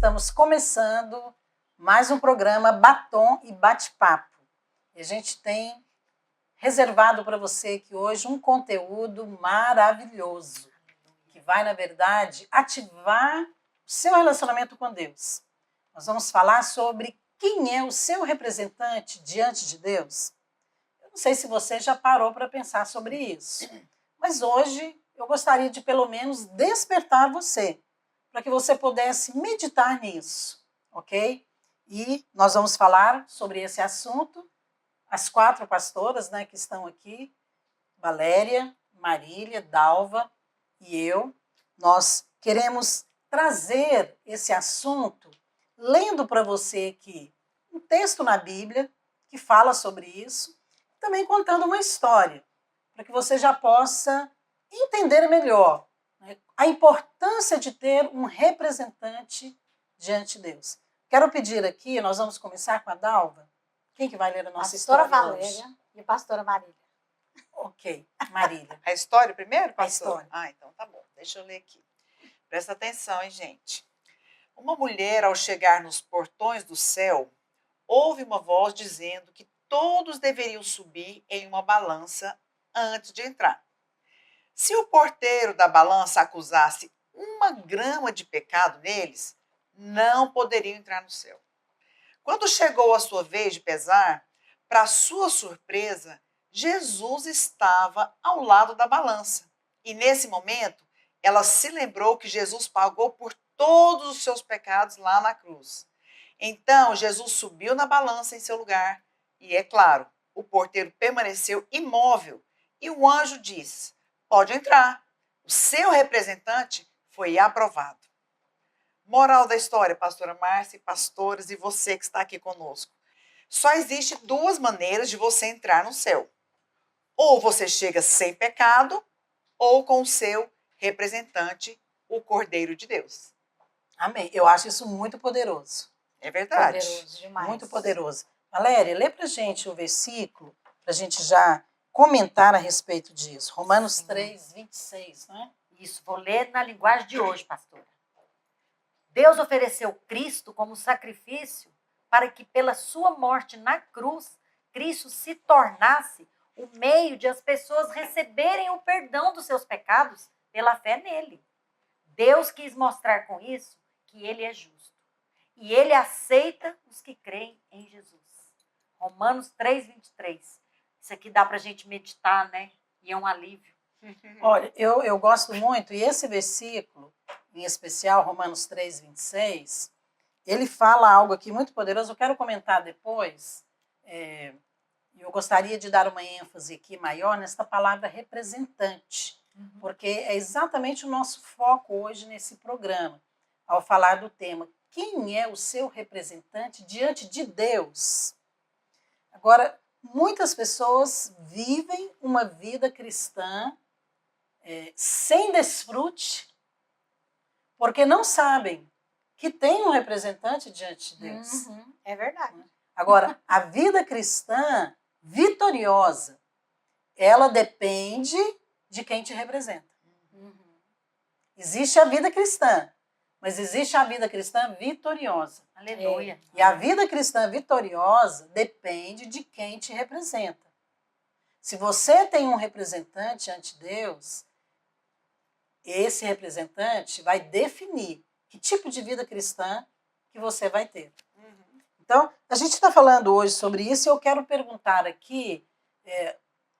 estamos começando mais um programa Batom e Bate-Papo. E a gente tem reservado para você aqui hoje um conteúdo maravilhoso, que vai, na verdade, ativar o seu relacionamento com Deus. Nós vamos falar sobre quem é o seu representante diante de Deus. Eu não sei se você já parou para pensar sobre isso, mas hoje eu gostaria de, pelo menos, despertar você, para que você pudesse meditar nisso, ok? E nós vamos falar sobre esse assunto, as 4 pastoras, né, que estão aqui, Valéria, Marília, Dalva e eu. Nós queremos trazer esse assunto lendo para você aqui um texto na Bíblia que fala sobre isso, também contando uma história, para que você já possa entender melhor, né, a importância de ter um representante diante de Deus. Quero pedir aqui, nós vamos começar com a Dalva. Quem que vai ler a nossa história Valéria hoje? E a pastora Marília. Ok, Marília. A história primeiro, pastor? A história. Ah, então tá bom. Deixa eu ler aqui. Presta atenção, hein, gente. Uma mulher, ao chegar nos portões do céu, ouve uma voz dizendo que todos deveriam subir em uma balança antes de entrar. Se o porteiro da balança acusasse 1 grama de pecado neles, não poderiam entrar no céu. Quando chegou a sua vez de pesar, para sua surpresa, Jesus estava ao lado da balança. E nesse momento, ela se lembrou que Jesus pagou por todos os seus pecados lá na cruz. Então, Jesus subiu na balança em seu lugar. E, é claro, o porteiro permaneceu imóvel. E o anjo disse: pode entrar. O seu representante foi aprovado. Moral da história, pastora Márcia, pastores e você que está aqui conosco. Só existe 2 maneiras de você entrar no céu. Ou você chega sem pecado, ou com o seu representante, o Cordeiro de Deus. Amém. Eu acho isso muito poderoso. É verdade. Poderoso demais. Muito poderoso. Valéria, lê para a gente o versículo, para a gente já comentar a respeito disso. Romanos 3, 26, né? Isso, vou ler na linguagem de hoje, pastora. Deus ofereceu Cristo como sacrifício para que, pela sua morte na cruz, Cristo se tornasse o meio de as pessoas receberem o perdão dos seus pecados pela fé nele. Deus quis mostrar com isso que ele é justo. E ele aceita os que creem em Jesus. Romanos 3, 23. Isso aqui dá para a gente meditar, né? E é um alívio. Olha, eu gosto muito, e esse versículo, em especial, Romanos 3, 26, ele fala algo aqui muito poderoso, eu quero comentar depois, eu gostaria de dar uma ênfase aqui maior nesta palavra representante, porque é exatamente o nosso foco hoje nesse programa, ao falar do tema, quem é o seu representante diante de Deus? Agora, muitas pessoas vivem uma vida cristã sem desfrute, porque não sabem que tem um representante diante de Deus. É verdade. Agora, a vida cristã vitoriosa, ela depende de quem te representa. Existe a vida cristã, mas existe a vida cristã vitoriosa. Aleluia. E a vida cristã vitoriosa depende de quem te representa. Se você tem um representante ante Deus, esse representante vai definir que tipo de vida cristã que você vai ter. Então, a gente está falando hoje sobre isso e eu quero perguntar aqui,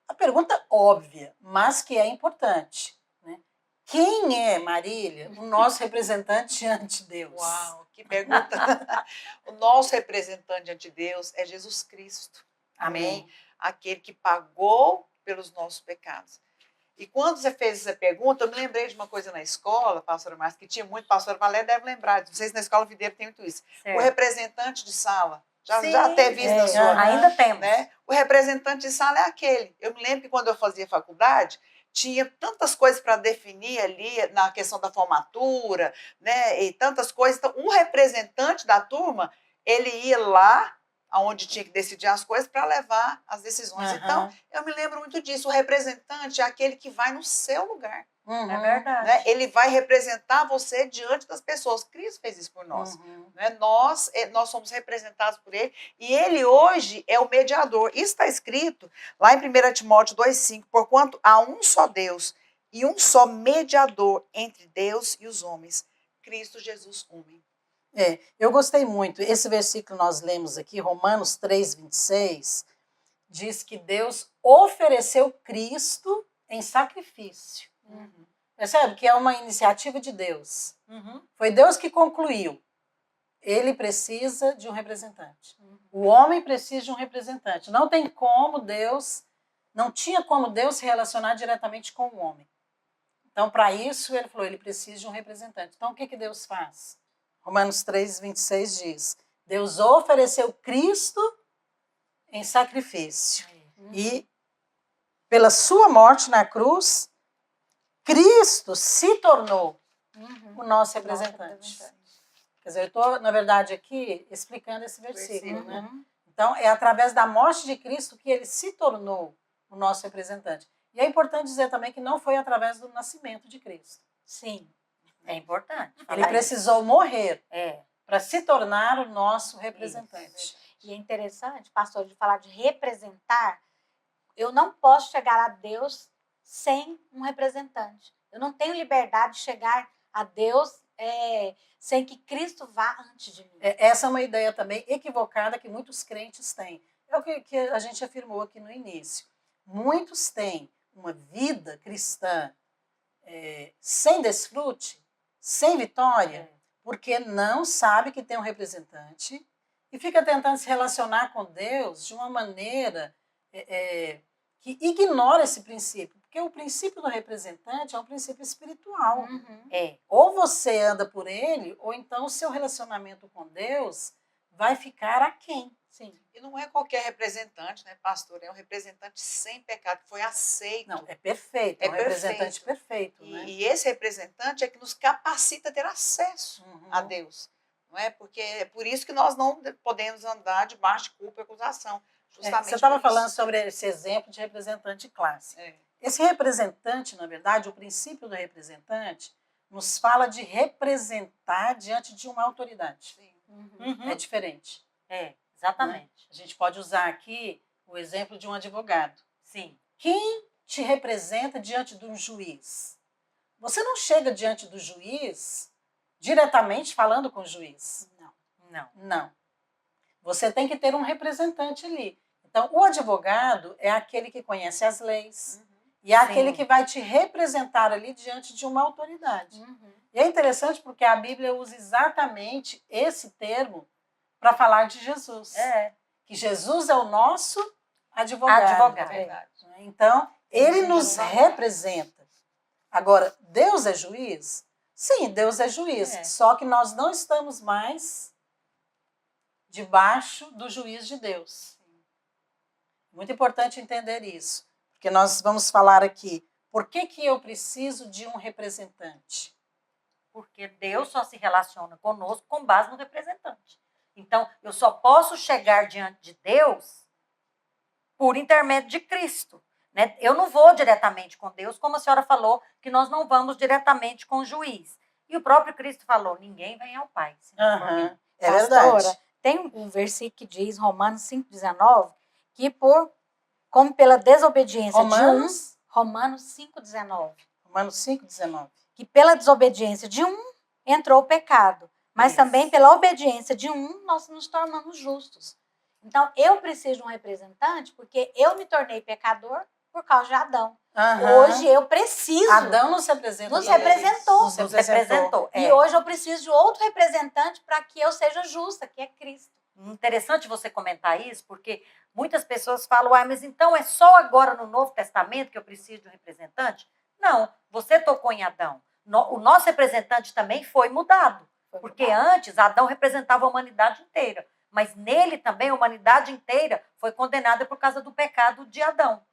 a pergunta óbvia, mas que é importante. Né? Quem é, Marília, o nosso representante ante Deus? Uau, que pergunta. O nosso representante ante Deus é Jesus Cristo. Amém. Aquele que pagou pelos nossos pecados. E quando você fez essa pergunta, eu me lembrei de uma coisa na escola, pastora Márcia, que tinha muito, pastora Valéria deve lembrar, não sei se na escola videira tem muito isso. Certo. O representante de sala. Já Sim, teve isso na sua... ainda temos. Né? O representante de sala é aquele. Eu me lembro que quando eu fazia faculdade, tinha tantas coisas para definir ali na questão da formatura, né? E tantas coisas. Então, um representante da turma, ele ia lá aonde tinha que decidir as coisas para levar as decisões. Aham. Então, eu me lembro muito disso. O representante é aquele que vai no seu lugar. Uhum. É verdade. Né? Ele vai representar você diante das pessoas. Cristo fez isso por nós. Uhum. Né? Nós somos representados por ele. E ele hoje é o mediador. Isso está escrito lá em 1 Timóteo 2,5. Porquanto há um só Deus e um só mediador entre Deus e os homens, Cristo Jesus homem. Eu gostei muito. Esse versículo que nós lemos aqui, Romanos 3:26, diz que Deus ofereceu Cristo em sacrifício. Uhum. Percebe que é uma iniciativa de Deus. Uhum. Foi Deus que concluiu. Ele precisa de um representante. Uhum. O homem precisa de um representante. Não tem como Deus, não tinha como Deus se relacionar diretamente com o homem. Então, para isso, ele falou, ele precisa de um representante. Então, o que Deus faz? Romanos 3:26 diz, Deus ofereceu Cristo em sacrifício. Uhum. E, pela sua morte na cruz, Cristo se tornou Uhum. o nosso representante. Quer dizer, eu estou, na verdade, aqui explicando esse versículo, né? Uhum. Então, é através da morte de Cristo que ele se tornou o nosso representante. E é importante dizer também que não foi através do nascimento de Cristo. Sim, é importante. Ele falar precisou morrer isso. para se tornar o nosso representante. E é interessante, pastor, de falar de representar. Eu não posso chegar a Deus sem um representante. Eu não tenho liberdade de chegar a Deus sem que Cristo vá antes de mim. Essa é uma ideia também equivocada que muitos crentes têm. É o que a gente afirmou aqui no início. Muitos têm uma vida cristã sem desfrute, sem vitória, porque não sabe que tem um representante e fica tentando se relacionar com Deus de uma maneira que ignora esse princípio. Porque o princípio do representante é um princípio espiritual. Uhum. Ou você anda por ele, ou então o seu relacionamento com Deus vai ficar aquém. Sim. E não é qualquer representante, né, pastor? É um representante sem pecado, que foi aceito. Não, é perfeito, é um representante perfeito. Né? E esse representante é que nos capacita a ter acesso a Deus. Não é? Porque é por isso que nós não podemos andar debaixo de culpa e acusação. Justamente você estava por isso. falando sobre esse exemplo de representante clássico. Esse representante, na verdade, o princípio do representante, nos fala de representar diante de uma autoridade. Sim. Uhum. É diferente. Exatamente. A gente pode usar aqui o exemplo de um advogado. Sim. Quem te representa diante de um juiz? Você não chega diante do juiz diretamente falando com o juiz. Não. Você tem que ter um representante ali. Então, o advogado é aquele que conhece as leis e é aquele que vai te representar ali diante de uma autoridade. E é interessante porque a Bíblia usa exatamente esse termo para falar de Jesus. Que Jesus é o nosso advogado. Então, ele nos representa. Agora, Deus é juiz? Sim, Deus é juiz. Só que nós não estamos mais debaixo do juiz de Deus. Muito importante entender isso. Porque nós vamos falar aqui, por que eu preciso de um representante? Porque Deus só se relaciona conosco com base no representante. Então, eu só posso chegar diante de Deus por intermédio de Cristo. Né? Eu não vou diretamente com Deus, como a senhora falou, que nós não vamos diretamente com o juiz. E o próprio Cristo falou, ninguém vem ao Pai, senão por mim. É Pastora, verdade. tem um versículo que diz, Romanos 5,19, que como pela desobediência Romanos 5,19. Romanos 5,19. Que pela desobediência de um entrou o pecado, mas também pela obediência de um nós nos tornamos justos. Então, eu preciso de um representante porque eu me tornei pecador por causa de Adão. Hoje eu preciso. Adão nos representa. Nos representou. Nos representou. E hoje eu preciso de outro representante para que eu seja justa, que é Cristo. Interessante você comentar isso, porque muitas pessoas falam, mas então é só agora no Novo Testamento que eu preciso de um representante? Não, você tocou em Adão. O nosso representante também foi mudado. Porque antes Adão representava a humanidade inteira. Mas nele também a humanidade inteira foi condenada por causa do pecado de Adão.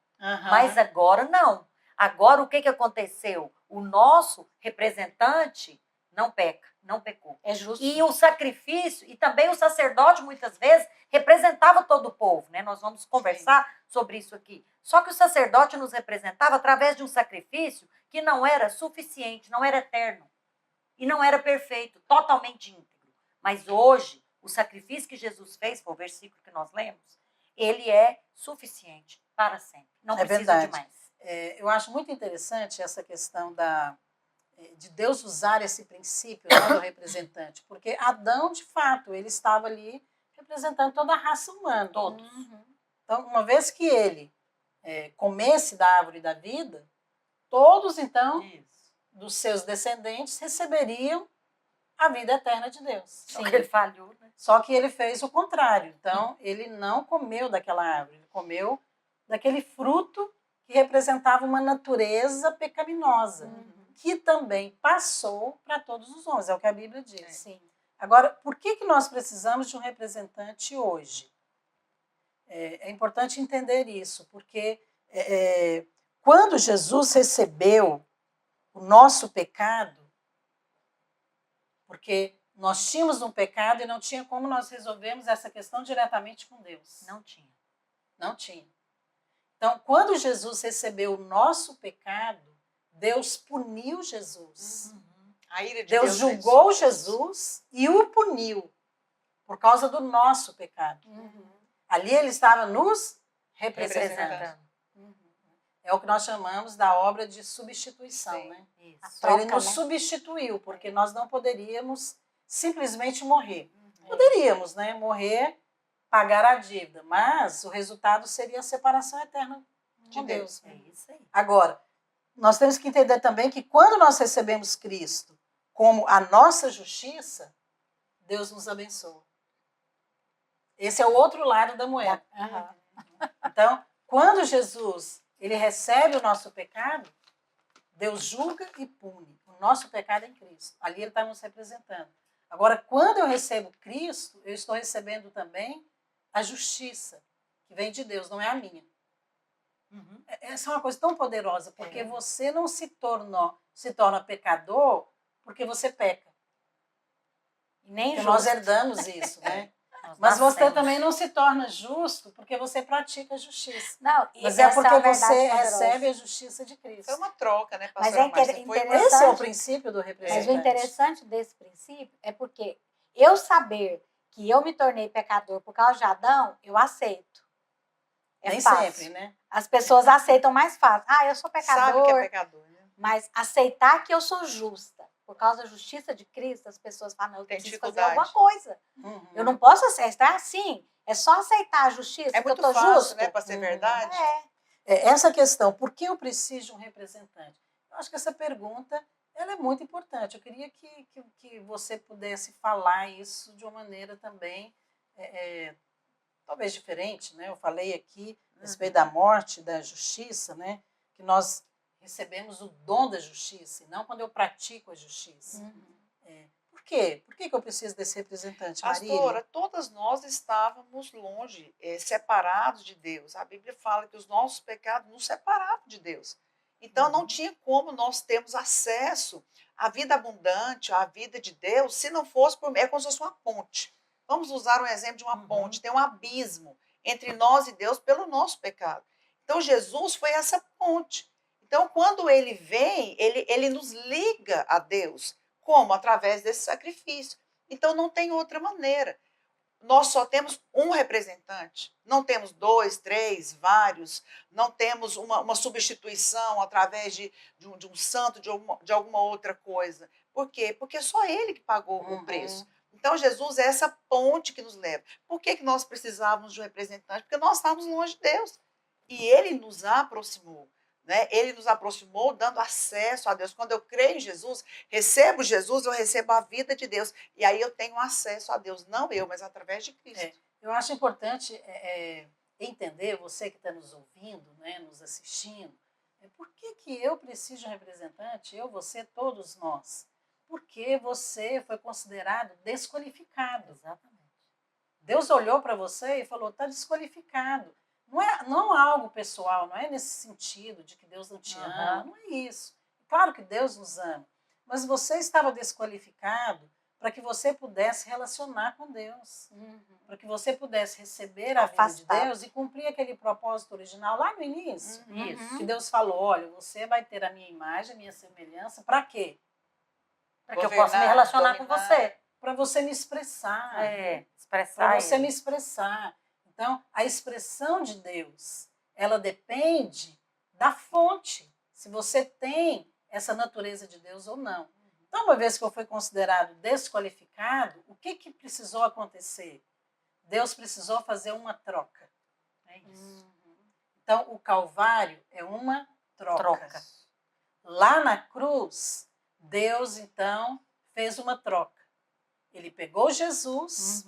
Mas agora não. Agora o que aconteceu? O nosso representante não peca. não pecou. É justo. E o sacrifício, e também o sacerdote, muitas vezes, representava todo o povo, né? Nós vamos conversar sobre isso aqui. Só que o sacerdote nos representava através de um sacrifício que não era suficiente, não era eterno. E não era perfeito, totalmente íntegro. Mas hoje, o sacrifício que Jesus fez, foi o versículo que nós lemos, ele é suficiente para sempre. Não É precisa verdade. de mais. Eu acho muito interessante essa questão de Deus usar esse princípio, né, do representante, porque Adão, de fato, ele estava ali representando toda a raça humana. Todos. Então, uma vez que ele comesse da árvore da vida, todos, então, Isso. dos seus descendentes receberiam a vida eterna de Deus. Só que ele falhou, né? Só que ele fez o contrário. Então, ele não comeu daquela árvore, ele comeu daquele fruto que representava uma natureza pecaminosa, que também passou para todos os homens, é o que a Bíblia diz. Sim. Agora, por que nós precisamos de um representante hoje? É importante entender isso, porque quando Jesus recebeu o nosso pecado, porque nós tínhamos um pecado e não tinha como nós resolvermos essa questão diretamente com Deus. Não tinha. Não tinha. Então, quando Jesus recebeu o nosso pecado, Deus puniu Jesus. A ira de Deus Deus julgou Jesus e o puniu por causa do nosso pecado. Ali ele estava nos representando. Representando. É o que nós chamamos da obra de substituição, Sim. né? Isso. Então, ele Troca, nos né? substituiu, porque nós não poderíamos simplesmente morrer. Poderíamos, né? Morrer, pagar a dívida, mas o resultado seria a separação eterna de Deus. É isso aí. Agora, nós temos que entender também que quando nós recebemos Cristo como a nossa justiça, Deus nos abençoa. Esse é o outro lado da moeda. Então, quando Jesus ele recebe o nosso pecado, Deus julga e pune. O nosso pecado é em Cristo. Ali ele está nos representando. Agora, quando eu recebo Cristo, eu estou recebendo também a justiça que vem de Deus, não é a minha. Essa é uma coisa tão poderosa, porque você não se torna pecador porque você peca. Nem Porque justo. nós herdamos isso, né? Mas você também não se torna justo porque você pratica a justiça. Não, Mas essa é porque uma verdade você poderosa. recebe a justiça de Cristo. Foi uma troca, né, Mas pastora é Márcia? Foi interessante. Esse é o princípio do representante. Mas o interessante desse princípio é porque eu saber que eu me tornei pecador por causa de Adão, eu aceito. É Nem fácil. sempre, né? As pessoas aceitam mais fácil. Ah, eu sou pecador. Sabe que é pecador, né? Mas aceitar que eu sou justa por causa da justiça de Cristo, as pessoas falam, não, eu Tem preciso fazer dificuldade. alguma coisa. Eu não posso aceitar assim. É só aceitar a justiça, É que eu muito tô fácil, justo. né, para ser verdade. Essa questão, por que eu preciso de um representante? Eu acho que essa pergunta ela é muito importante. Eu queria que você pudesse falar isso de uma maneira também, talvez diferente, né? Eu falei aqui a respeito da morte, da justiça, né? Que nós recebemos o dom da justiça, e não quando eu pratico a justiça. Por quê? Por que eu preciso desse representante, Marília? Pastora, todas nós estávamos longe, separados de Deus. A Bíblia fala que os nossos pecados nos separavam de Deus. Então, não tinha como nós termos acesso à vida abundante, à vida de Deus, se não fosse por meio, é como se fosse uma ponte. Vamos usar um exemplo de uma ponte. Tem um abismo entre nós e Deus pelo nosso pecado. Então, Jesus foi essa ponte. Então, quando ele vem, ele nos liga a Deus. Como? Através desse sacrifício. Então, não tem outra maneira. Nós só temos um representante, não temos dois, três, vários, não temos uma substituição através de um santo, de alguma outra coisa. Por quê? Porque é só ele que pagou o preço. Então, Jesus é essa ponte que nos leva. Por que nós precisávamos de um representante? Porque nós estávamos longe de Deus. E ele nos aproximou. Né? Ele nos aproximou, dando acesso a Deus. Quando eu creio em Jesus, recebo Jesus, eu recebo a vida de Deus. E aí eu tenho acesso a Deus. Não eu, mas através de Cristo. Eu acho importante entender, você que está nos ouvindo, né, nos assistindo, por que eu preciso de um representante? Eu, você, todos nós. Porque você foi considerado desqualificado. Exatamente. Deus olhou para você e falou, está desqualificado. Não é algo pessoal, não é nesse sentido de que Deus não te ama, não é isso. Claro que Deus nos ama, mas você estava desqualificado para que você pudesse relacionar com Deus, Uhum. para que você pudesse receber a vida de Afastado. Deus e cumprir aquele propósito original lá no início. Isso. Que Deus falou, olha, você vai ter a minha imagem, a minha semelhança, para quê? Para que eu possa me Governar, relacionar com dominar. você. Para você me expressar. Expressar Para você ele. me expressar. Então, a expressão de Deus, ela depende da fonte, se você tem essa natureza de Deus ou não. Então, uma vez que eu fui considerado desqualificado, o que precisou acontecer? Deus precisou fazer uma troca. É isso. Então, o Calvário é uma troca. Lá na cruz, Deus, então, fez uma troca. Ele pegou Jesus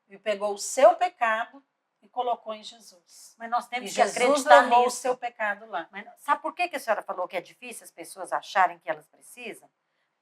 e pegou o seu pecado e colocou em Jesus. Mas nós temos E que Jesus acreditar levou o nisso. seu pecado lá. Mas sabe por que a senhora falou que é difícil as pessoas acharem que elas precisam?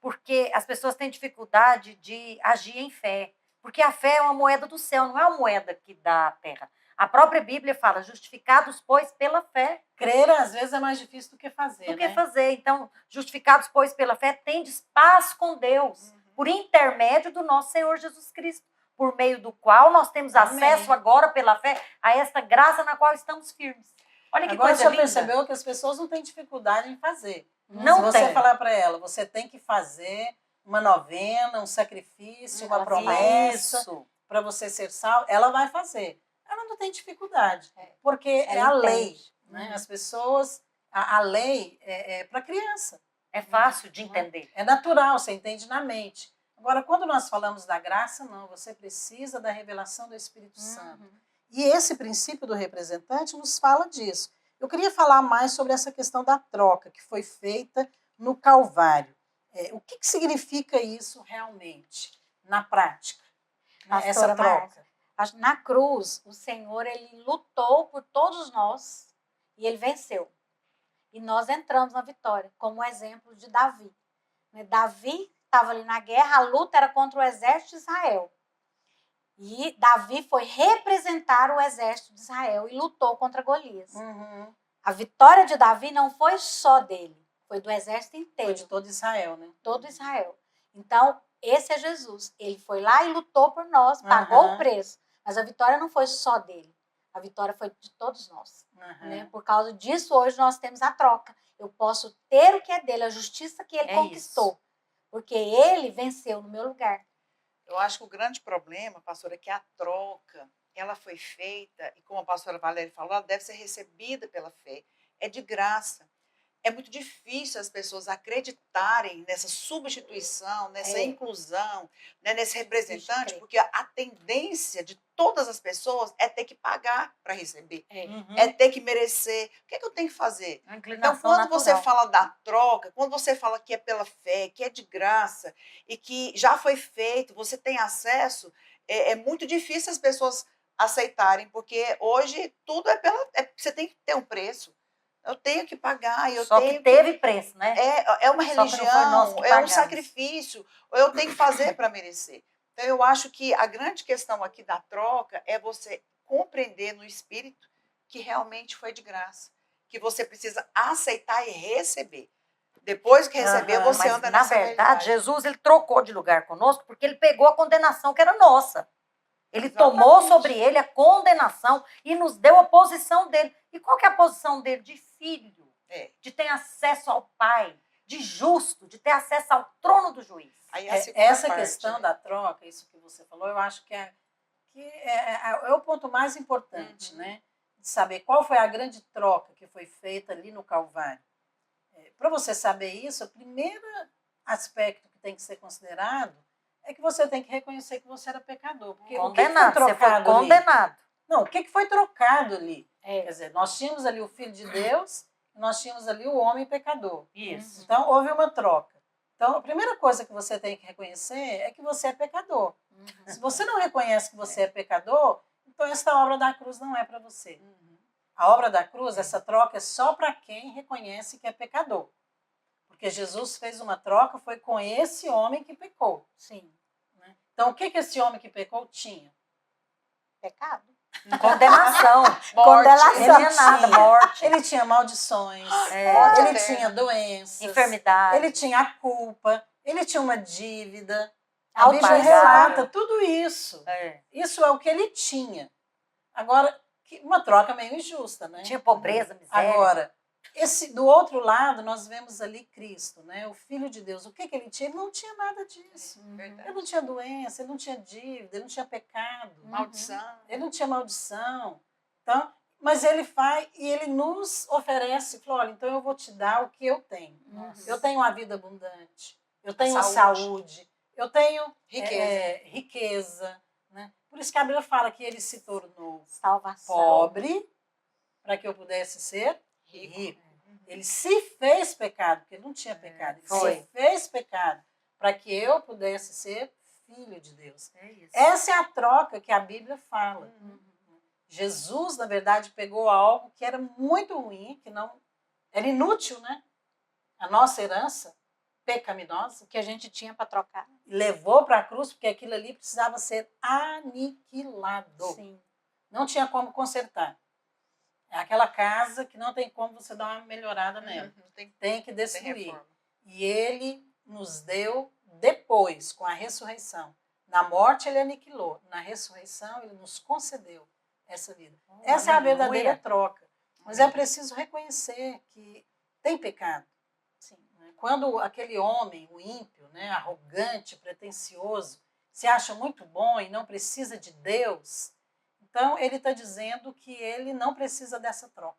Porque as pessoas têm dificuldade de agir em fé. Porque a fé é uma moeda do céu, não é uma moeda que dá a terra. A própria Bíblia fala, justificados, pois, pela fé. Crer, às vezes, é mais difícil do que fazer, Do que né? fazer. Então, justificados, pois, pela fé, tendes paz com Deus, por intermédio do nosso Senhor Jesus Cristo, por meio do qual nós temos Amém. acesso agora, pela fé, a esta graça na qual estamos firmes. Olha que Agora, coisa já linda. percebeu que as pessoas não têm dificuldade em fazer. Não Se você tem. falar para ela, você tem que fazer uma novena, um sacrifício, uma Ela promessa Isso. para você ser salvo, ela vai fazer. Ela não tem dificuldade, porque é Ela a lei. entende. Né? As pessoas, a lei é para criança. É fácil de entender. É natural, você entende na mente. Agora, quando nós falamos da graça, não, você precisa da revelação do Espírito Santo. E esse princípio do representante nos fala disso. Eu queria falar mais sobre essa questão da troca que foi feita no Calvário. O que significa isso realmente, na prática? Pastora Essa troca. Na cruz, o Senhor, ele lutou por todos nós e ele venceu. E nós entramos na vitória, como o exemplo de Davi. Davi estava ali na guerra, a luta era contra o exército de Israel. E Davi foi representar o exército de Israel e lutou contra Golias. A vitória de Davi não foi só dele, foi do exército inteiro. Foi de todo Israel, né? Todo Israel. Então, esse é Jesus. Ele foi lá e lutou por nós, pagou o preço. Mas a vitória não foi só dele. A vitória foi de todos nós. Né? Por causa disso, hoje nós temos a troca. Eu posso ter o que é dele, a justiça que ele conquistou. Isso. Porque ele venceu no meu lugar. Eu acho que o grande problema, pastora, é que a troca, ela foi feita, e como a pastora Valéria falou, ela deve ser recebida pela fé. É de graça. É muito difícil as pessoas acreditarem nessa substituição, nessa inclusão, né, nesse representante, porque a tendência de todas as pessoas é ter que pagar para receber, é ter que merecer. O que é que eu tenho que fazer? Então, quando você fala da troca, quando você fala que é pela fé, que é de graça e que já foi feito, você tem acesso, é muito difícil as pessoas aceitarem, porque hoje tudo você tem que ter um preço. Eu tenho que pagar, Só que teve preço, né? É uma religião, é um sacrifício, eu tenho que fazer para merecer. Então, eu acho que a grande questão aqui da troca é você compreender no espírito que realmente foi de graça, que você precisa aceitar e receber. Depois que receber, você anda nessa realidade. Na verdade, realidade. Jesus, ele trocou de lugar conosco porque ele pegou a condenação que era nossa. Ele Exatamente. tomou sobre ele a condenação e nos deu a posição dele. E qual que é a posição dele? De filho, de ter acesso ao Pai, de justo, de ter acesso ao trono do juiz. Aí essa questão da troca, isso que você falou, eu acho que é o ponto mais importante, né? De saber qual foi a grande troca que foi feita ali no Calvário. Para você saber isso, o primeiro aspecto que tem que ser considerado é que você tem que reconhecer que você era pecador. Porque condenado, o que foi você foi trocado condenado. ali? Não, o que foi trocado ali? Quer dizer, nós tínhamos ali o Filho de Deus e nós tínhamos ali o homem pecador. Isso. Então, houve uma troca. Então, a primeira coisa que você tem que reconhecer é que você é pecador. Se você não reconhece que você é pecador, então essa obra da cruz não é para você. A obra da cruz, essa troca é só para quem reconhece que é pecador. Porque Jesus fez uma troca, foi com esse homem que pecou. Sim. Então, o que esse homem que pecou tinha? Pecado. Condenação. Condenação. Morte. Ele tinha maldições, Morte ele eterna. tinha doenças, Enfermidade. ele tinha a culpa, ele tinha uma dívida. A Bíblia Autopagável. relata tudo isso. É. Isso é o que ele tinha. Agora, uma troca meio injusta, né? Tinha pobreza, miséria. Agora, do outro lado, nós vemos ali Cristo, né? O Filho de Deus. O que ele tinha? Ele não tinha nada disso. Verdade. Ele não tinha doença, ele não tinha dívida, ele não tinha pecado. Maldição. Ele não tinha maldição. Então, mas ele faz e ele nos oferece, falou, olha, então eu vou te dar o que eu tenho. Nossa. Eu tenho uma vida abundante, eu tenho saúde. saúde, eu tenho Riqueza. riqueza. Né? Por isso que a Bíblia fala que ele se tornou Salvação. pobre para que eu pudesse ser rico. Ele se fez pecado, porque ele não tinha pecado. Ele Foi. se fez pecado para que eu pudesse ser filho de Deus. É isso. Essa é a troca que a Bíblia fala. Jesus, na verdade, pegou algo que era muito ruim, que não era inútil, né? A nossa herança pecaminosa, Que a gente tinha para trocar. e levou para a cruz, porque aquilo ali precisava ser aniquilado. Sim. Não tinha como consertar. É aquela casa que não tem como você dar uma melhorada nela. Não tem, Tem que tem destruir. reforma. E ele nos deu depois, com a ressurreição. Na morte ele aniquilou, na ressurreição ele nos concedeu essa vida. Essa é a verdadeira troca. Mas é preciso reconhecer que tem pecado. Sim. Quando aquele homem, o ímpio, né, arrogante, pretensioso, se acha muito bom e não precisa de Deus, então ele está dizendo que ele não precisa dessa troca.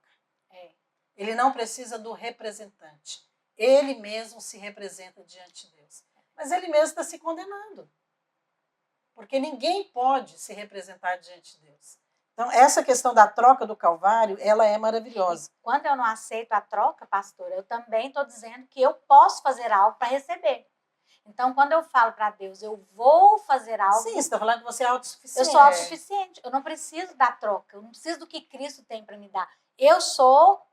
Ele não precisa do representante. Ele mesmo se representa diante de Deus. Mas ele mesmo está se condenando. Porque ninguém pode se representar diante de Deus. Então, essa questão da troca do Calvário, ela é maravilhosa. E quando eu não aceito a troca, pastora, eu também estou dizendo que eu posso fazer algo para receber. Então, quando eu falo para Deus, eu vou fazer algo, Sim, você está falando que você é eu autossuficiente. sou autossuficiente. Eu não preciso da troca, eu não preciso do que Cristo tem para me dar. Eu sou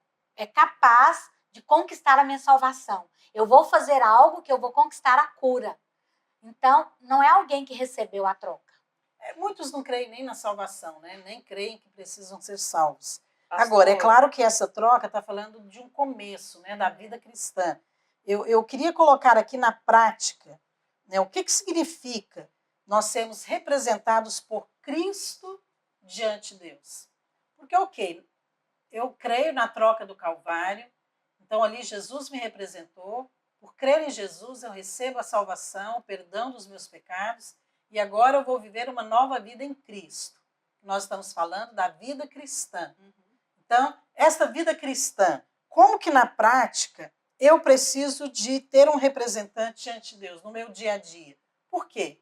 capaz de conquistar a minha salvação. Eu vou fazer algo que eu vou conquistar a cura. Então, não é alguém que recebeu a troca. Muitos não creem nem na salvação, né? Nem creem que precisam ser salvos. Pastor, Agora, é claro que essa troca está falando de um começo, né, da vida cristã. Eu queria colocar aqui na prática, né, o que significa nós sermos representados por Cristo diante de Deus. Porque, ok, eu creio na troca do Calvário, então ali Jesus me representou, por crer em Jesus eu recebo a salvação, o perdão dos meus pecados, e agora eu vou viver uma nova vida em Cristo. Nós estamos falando da vida cristã. Então, essa vida cristã, como que na prática eu preciso de ter um representante diante de Deus no meu dia a dia? Por quê?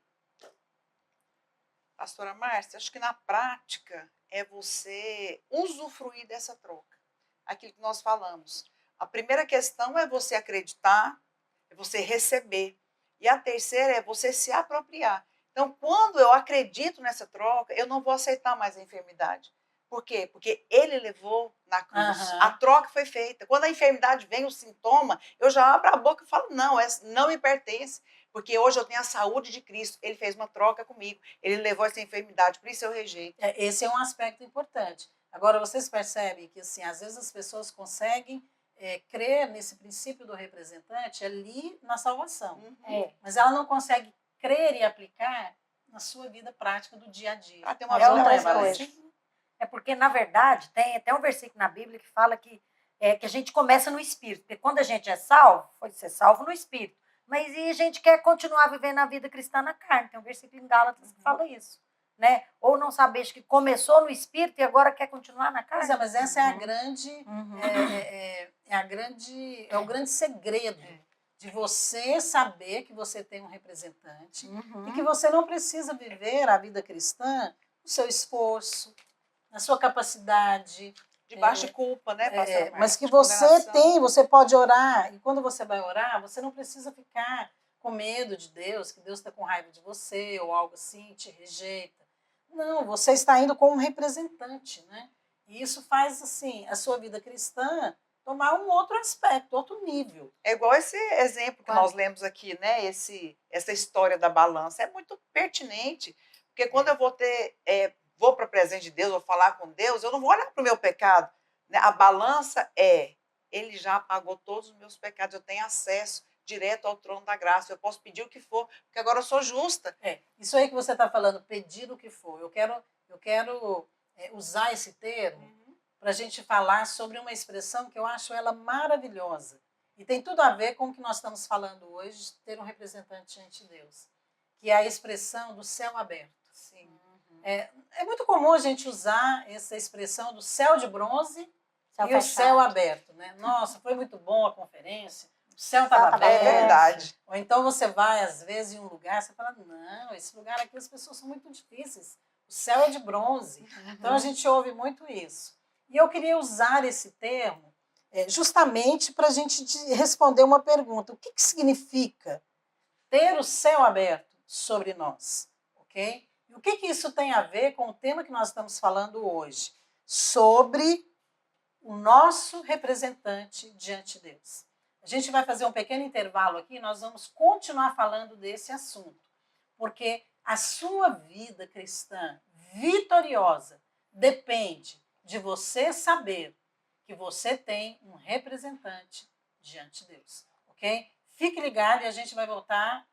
Pastora Márcia, acho que na prática é você usufruir dessa troca. Aquilo que nós falamos. A primeira questão é você acreditar, é você receber. E a terceira é você se apropriar. Então, quando eu acredito nessa troca, eu não vou aceitar mais a enfermidade. Por quê? Porque ele levou na cruz. A troca foi feita. Quando a enfermidade vem, o sintoma, eu já abro a boca e falo, não, essa não me pertence. Porque hoje eu tenho a saúde de Cristo. Ele fez uma troca comigo. Ele levou essa enfermidade, por isso eu rejeito. Esse é um aspecto importante. Agora, vocês percebem que, assim, às vezes as pessoas conseguem crer nesse princípio do representante ali na salvação. Mas ela não consegue crer e aplicar na sua vida prática do dia a dia. Tem uma É vida outra mais coisa. É porque, na verdade, tem até um versículo na Bíblia que fala que a gente começa no Espírito. Porque quando a gente é salvo, foi ser salvo no Espírito. Mas e a gente quer continuar vivendo a vida cristã na carne. Tem um versículo em Gálatas que fala isso. Né? Ou não saber que começou no Espírito e agora quer continuar na carne. Pois é, mas essa é a grande, é o grande segredo de você saber que você tem um representante e que você não precisa viver a vida cristã no seu esforço, na sua capacidade. Debaixo de culpa, né, pastor Márcia? Mas que De você condenação. você pode orar. E quando você vai orar, você não precisa ficar com medo de Deus, que Deus está com raiva de você ou algo assim, te rejeita. Não, você está indo como um representante, né? E isso faz, assim, a sua vida cristã tomar um outro aspecto, outro nível. É igual esse exemplo que nós lemos aqui, né? Essa história da balança. É muito pertinente, porque quando eu vou para a presença de Deus, vou falar com Deus, eu não vou olhar para o meu pecado. Né? A balança ele já pagou todos os meus pecados, eu tenho acesso. direto ao trono da graça. Eu posso pedir o que for, porque agora eu sou justa. Isso aí que você está falando, pedir o que for. Eu quero usar esse termo para a gente falar sobre uma expressão que eu acho ela maravilhosa. E tem tudo a ver com o que nós estamos falando hoje, de ter um representante diante de Deus, que é a expressão do céu aberto. Sim. É muito comum a gente usar essa expressão do céu de bronze Céu e o fechado. céu aberto, né? Nossa, foi muito bom a conferência, o céu estava tava aberto. É verdade. Ou então você vai, às vezes, em um lugar, você fala, não, esse lugar aqui as pessoas são muito difíceis, o céu é de bronze. Então a gente ouve muito isso. E eu queria usar esse termo justamente para a gente responder uma pergunta. O que significa ter o céu aberto sobre nós? Ok? E o que isso tem a ver com o tema que nós estamos falando hoje? Sobre o nosso representante diante de Deus. A gente vai fazer um pequeno intervalo aqui e nós vamos continuar falando desse assunto. Porque a sua vida cristã vitoriosa depende de você saber que você tem um representante diante de Deus. Ok? Fique ligado e a gente vai voltar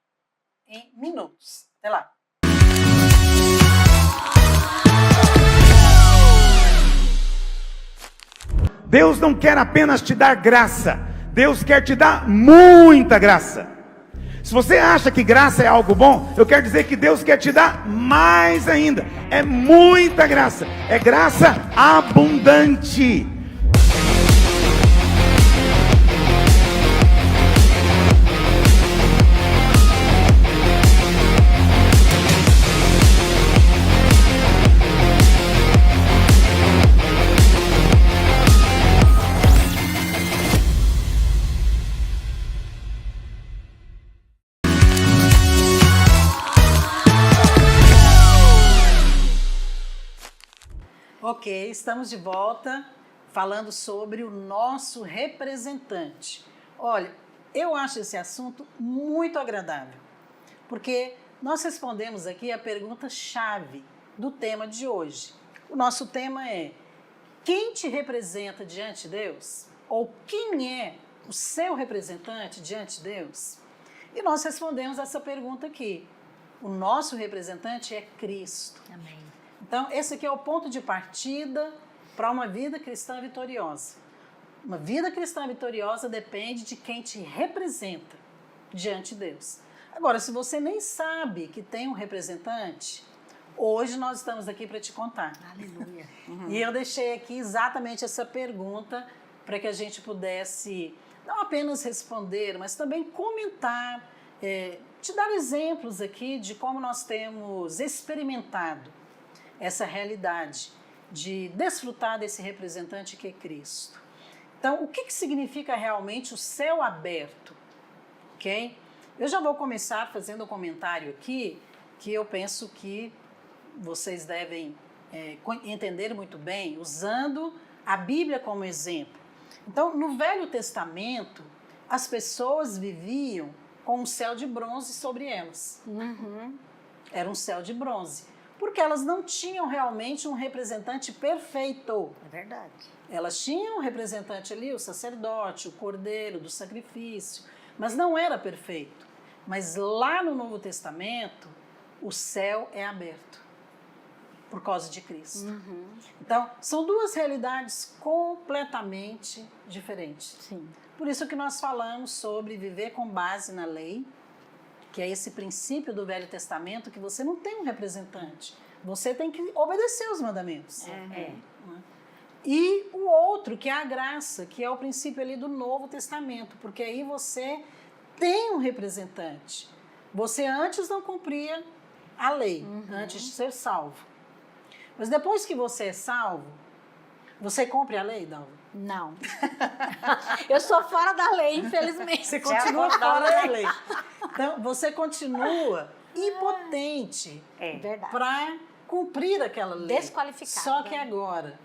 em minutos. Até lá. Deus não quer apenas te dar graça, Deus quer te dar muita graça. Se você acha que graça é algo bom, eu quero dizer que Deus quer te dar mais ainda. É muita graça, é graça abundante. Ok, estamos de volta falando sobre o nosso representante. Olha, eu acho esse assunto muito agradável, porque nós respondemos aqui a pergunta-chave do tema de hoje. O nosso tema é: quem te representa diante de Deus? Ou quem é o seu representante diante de Deus? E nós respondemos essa pergunta aqui. O nosso representante é Cristo. Amém. Então, esse aqui é o ponto de partida para uma vida cristã vitoriosa. Uma vida cristã vitoriosa depende de quem te representa diante de Deus. Agora, se você nem sabe que tem um representante, hoje nós estamos aqui para te contar. Aleluia. E eu deixei aqui exatamente essa pergunta para que a gente pudesse não apenas responder, mas também comentar, te dar exemplos aqui de como nós temos experimentado essa realidade de desfrutar desse representante que é Cristo. Então, o que significa realmente o céu aberto? Ok? Eu já vou começar fazendo um comentário aqui que eu penso que vocês devem entender muito bem, usando a Bíblia como exemplo. Então, no Velho Testamento, as pessoas viviam com um céu de bronze sobre elas. Era um céu de bronze. Porque elas não tinham realmente um representante perfeito. É verdade. Elas tinham um representante ali, o sacerdote, o cordeiro do sacrifício, mas não era perfeito. Mas lá no Novo Testamento, o céu é aberto por causa de Cristo. Então, são duas realidades completamente diferentes. Sim. Por isso que nós falamos sobre viver com base na lei, que é esse princípio do Velho Testamento, que você não tem um representante. Você tem que obedecer os mandamentos. E o outro, que é a graça, que é o princípio ali do Novo Testamento, porque aí você tem um representante. Você antes não cumpria a lei, antes de ser salvo. Mas depois que você é salvo, você cumpre a lei, Dalva? Não. Eu sou fora da lei, infelizmente. Você continua fora da lei. Então, você continua impotente Verdade. para cumprir aquela lei. Desqualificado. Só que agora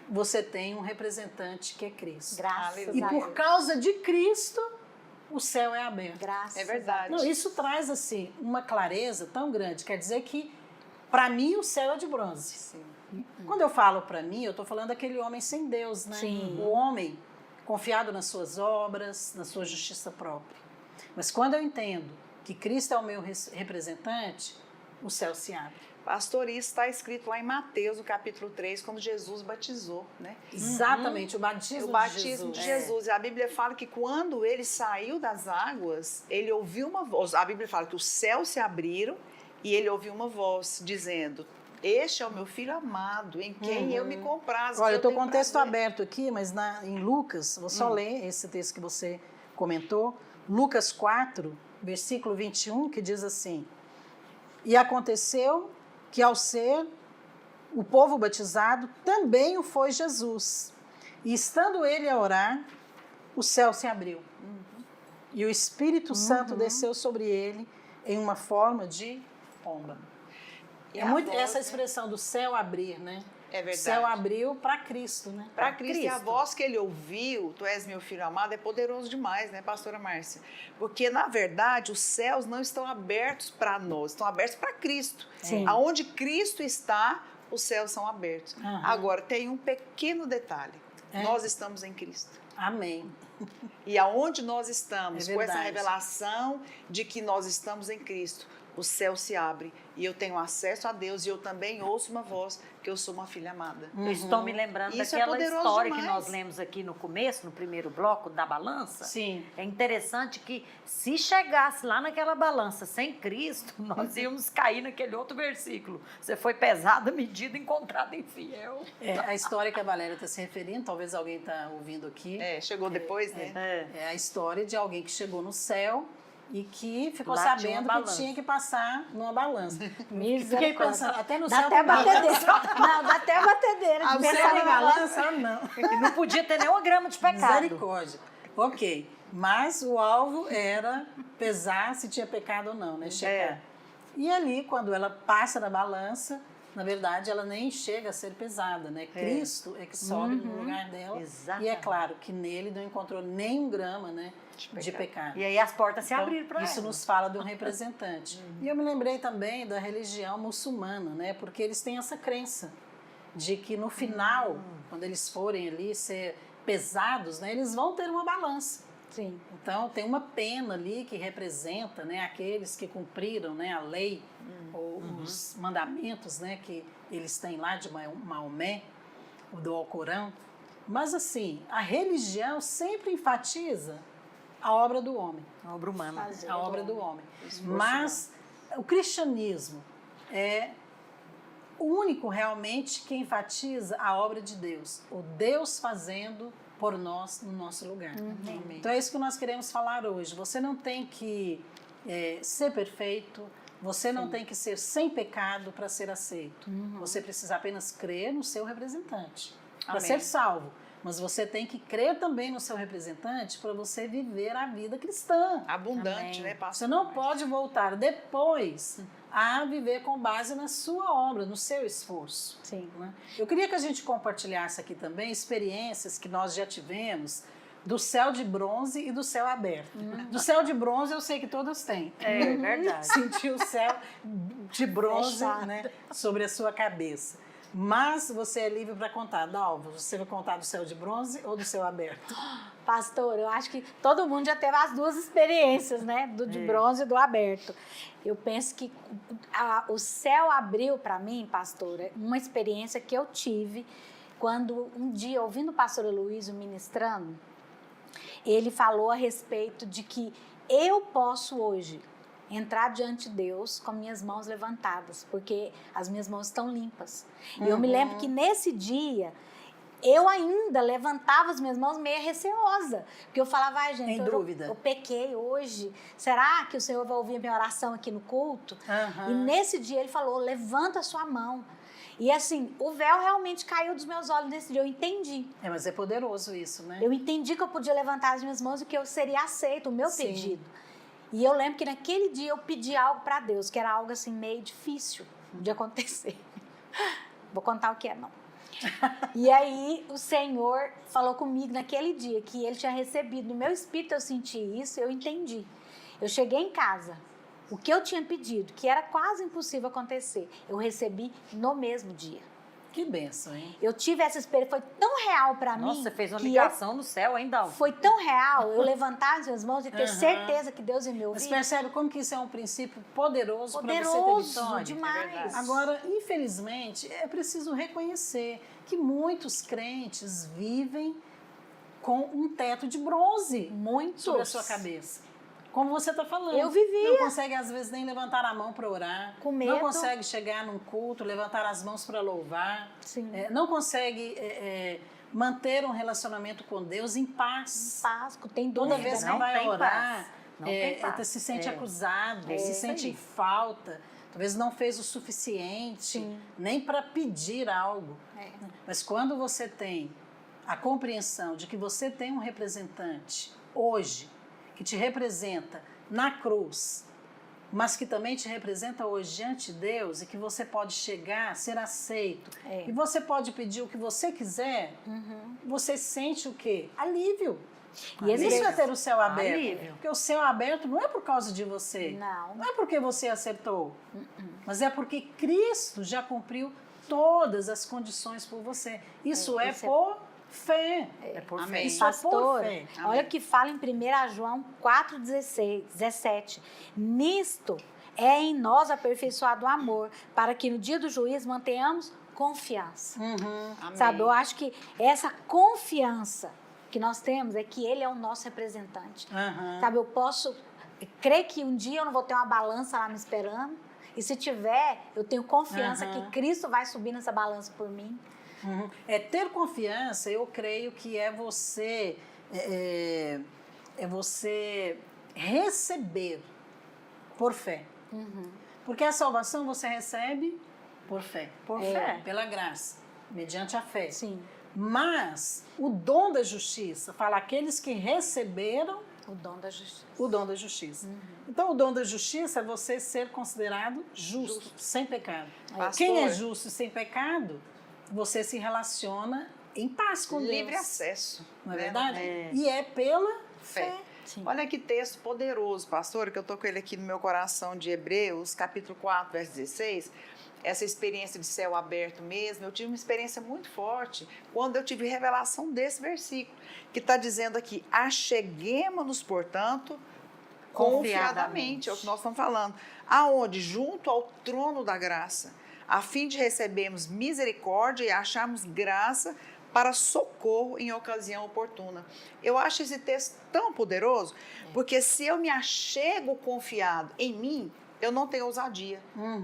você tem um representante que é Cristo. Graças E a por Deus. causa de Cristo, o céu é aberto. Graças É verdade. Não, isso traz assim uma clareza tão grande. Quer dizer que, para mim, o céu é de bronze. Sim. Quando eu falo para mim, eu estou falando daquele homem sem Deus, né? Sim. O homem confiado nas suas obras, na sua justiça própria. Mas quando eu entendo que Cristo é o meu representante, o céu se abre. Pastor, isso está escrito lá em Mateus, no capítulo 3, quando Jesus batizou, né? Exatamente, o batismo, O batismo de Jesus. É. E a Bíblia fala que quando ele saiu das águas, ele ouviu uma voz. A Bíblia fala que os céus se abriram e ele ouviu uma voz dizendo: este é o meu filho amado, em quem eu me comprazo. Olha, eu estou com o tenho texto prazer. aberto aqui, mas em Lucas, vou só ler esse texto que você comentou. Lucas 4, versículo 21, que diz assim: e aconteceu que ao ser o povo batizado, também o foi Jesus. E estando ele a orar, o céu se abriu. E o Espírito Santo desceu sobre ele em uma forma de pomba. E É a muito voz, essa né? expressão do céu abrir, né? É verdade. O céu abriu para Cristo, né? Para Cristo, e a voz que ele ouviu, tu és meu filho amado, é poderoso demais, né, pastora Márcia? Porque, na verdade, os céus não estão abertos para nós, estão abertos para Cristo. Sim. Aonde Cristo está, os céus são abertos. Aham. Agora, tem um pequeno detalhe. É. Nós estamos em Cristo. Amém. E aonde nós estamos, É com essa verdade. revelação de que nós estamos em Cristo, o céu se abre e eu tenho acesso a Deus e eu também ouço uma voz que eu sou uma filha amada. Eu estou me lembrando Isso é daquela poderoso história que demais. nós lemos aqui no começo, no primeiro bloco da balança. Sim. É interessante que se chegasse lá naquela balança sem Cristo, nós íamos cair naquele outro versículo. Você foi pesada, medida, encontrada infiel. É, a história que a Valéria está se referindo, talvez alguém está ouvindo aqui, Chegou depois, né? é a história de alguém que chegou no céu e que ficou Lá tinha uma sabendo que balança. tinha que passar numa balança. Fiquei Misericórdia. pensando, até no Dá céu até tem balança. batedeira. Não, dá até batedeira. Ah, de o pensar céu na tem balança? Não. E não podia ter nenhuma grama de pecado. Misericórdia. Ok, mas o alvo era pesar se tinha pecado ou não, né? Checar. E ali, quando ela passa na balança, na verdade, ela nem chega a ser pesada, né? Cristo é que sobe no lugar dela. Exatamente. E é claro que nele não encontrou nem um grama, né, de pecado. E aí as portas se Então, abriram para ela. isso nos fala de um representante. E eu me lembrei também da religião muçulmana, né? Porque eles têm essa crença de que no final, quando eles forem ali ser pesados, né, eles vão ter uma balança. Sim. Então tem uma pena ali que representa, né, aqueles que cumpriram, né, a lei ou os mandamentos, né, que eles têm lá de Maomé, do Alcorão. Mas assim, a religião sempre enfatiza a obra do homem. A obra humana. A obra do homem. Mas o cristianismo é o único realmente que enfatiza a obra de Deus. O Deus fazendo por nós no nosso lugar. Então é isso que nós queremos falar hoje. Você não tem que ser perfeito, você não tem que ser sem pecado para ser aceito. Você precisa apenas crer no seu representante para Amém. ser salvo. Mas você tem que crer também no seu representante para você viver a vida cristã. Abundante, Amém. né, pastor? Você não pode voltar depois a viver com base na sua obra, no seu esforço. Sim. Né? Eu queria que a gente compartilhasse aqui também experiências que nós já tivemos do céu de bronze e do céu aberto. Do céu de bronze eu sei que todas têm. É verdade. Sentir o céu de bronze, Fechado. né, sobre a sua cabeça. Mas você é livre para contar. Dalva, você vai contar do céu de bronze ou do céu aberto? Pastor, eu acho que todo mundo já teve as duas experiências, né? Do de bronze e do aberto. Eu penso que o céu abriu para mim, pastora, uma experiência que eu tive quando um dia, ouvindo o pastor Luísio ministrando, ele falou a respeito de que eu posso hoje entrar diante de Deus com minhas mãos levantadas, porque as minhas mãos estão limpas. E eu me lembro que nesse dia eu ainda levantava as minhas mãos meio receosa, porque eu falava, ai gente, Em dúvida. eu pequei hoje, será que o Senhor vai ouvir a minha oração aqui no culto? Aham. E nesse dia ele falou, levanta a sua mão. E assim, o véu realmente caiu dos meus olhos nesse dia, eu entendi. Mas é poderoso isso, né? Eu entendi que eu podia levantar as minhas mãos e que eu seria aceito, o meu Sim. pedido. E eu lembro que naquele dia eu pedi algo para Deus, que era algo assim meio difícil de acontecer. Vou contar o que é, não. E aí o Senhor falou comigo naquele dia que Ele tinha recebido. No meu espírito eu senti isso, eu entendi. Eu cheguei em casa, o que eu tinha pedido, que era quase impossível acontecer, eu recebi no mesmo dia. Que benção, hein? Eu tive essa experiência, foi tão real para mim. Nossa, você fez uma que ligação no céu, hein, Dalva? foi tão real eu levantar as minhas mãos e ter Aham. certeza que Deus ia me Mas ouvir. percebe como que isso é um princípio poderoso para você ter Poderoso vitória? demais. Agora, infelizmente, é preciso reconhecer que muitos crentes vivem com um teto de bronze Muitos. sobre a sua cabeça. Como você está falando. Eu vivia. Não consegue, às vezes, nem levantar a mão para orar. Com medo. Não consegue chegar num culto, levantar as mãos para louvar. Sim. Não consegue manter um relacionamento com Deus em paz. Páscoa, tem Toda dúvida, vez que né? Não vai tem orar, paz. Não tem paz. se sente É. acusado, É se isso sente aí. em falta. Talvez não fez o suficiente, Sim. nem para pedir algo. É. Mas quando você tem a compreensão de que você tem um representante hoje que te representa na cruz, mas que também te representa hoje diante de Deus e que você pode chegar, ser aceito, É. e você pode pedir o que você quiser, você sente o quê? Alívio. E Isso existe- é ter o céu aberto. Alívio. Porque o céu aberto não é por causa de você. Não. Não é porque você acertou. Mas é porque Cristo já cumpriu todas as condições por você. Isso é isso é- por fé. É por Amém. fé. Isso é por Pastor, fé. olha o que fala em 1 João 4,17. Nisto é em nós aperfeiçoado o amor, para que no dia do juízo mantenhamos confiança. Amém. Sabe, eu acho que essa confiança que nós temos é que Ele é o nosso representante. Aham. Sabe, eu posso crer que um dia eu não vou ter uma balança lá me esperando, e se tiver, eu tenho confiança Aham. que Cristo vai subir nessa balança por mim. Ter confiança, eu creio que é você receber por fé. Porque a salvação você recebe por fé. Por fé. Pela graça, mediante a fé. Sim, Mas o dom da justiça fala aqueles que receberam o dom da justiça. o dom da justiça. Então, o dom da justiça é você ser considerado justo, sem pecado. Pastor. Quem é justo e sem pecado, você se relaciona em paz com Livre Deus. acesso. Não é né? verdade? É. E é pela Fé. fé. Sim. Olha que texto poderoso, pastor, que eu tô com ele aqui no meu coração, de Hebreus, capítulo 4, verso 16. Essa experiência de céu aberto mesmo, eu tive uma experiência muito forte quando eu tive revelação desse versículo, que está dizendo aqui: acheguemo-nos, portanto, confiadamente, é o que nós estamos falando, aonde? Junto ao trono da graça, a fim de recebermos misericórdia e acharmos graça para socorro em ocasião oportuna. Eu acho esse texto tão poderoso, porque se eu me achego confiado em mim, eu não tenho ousadia,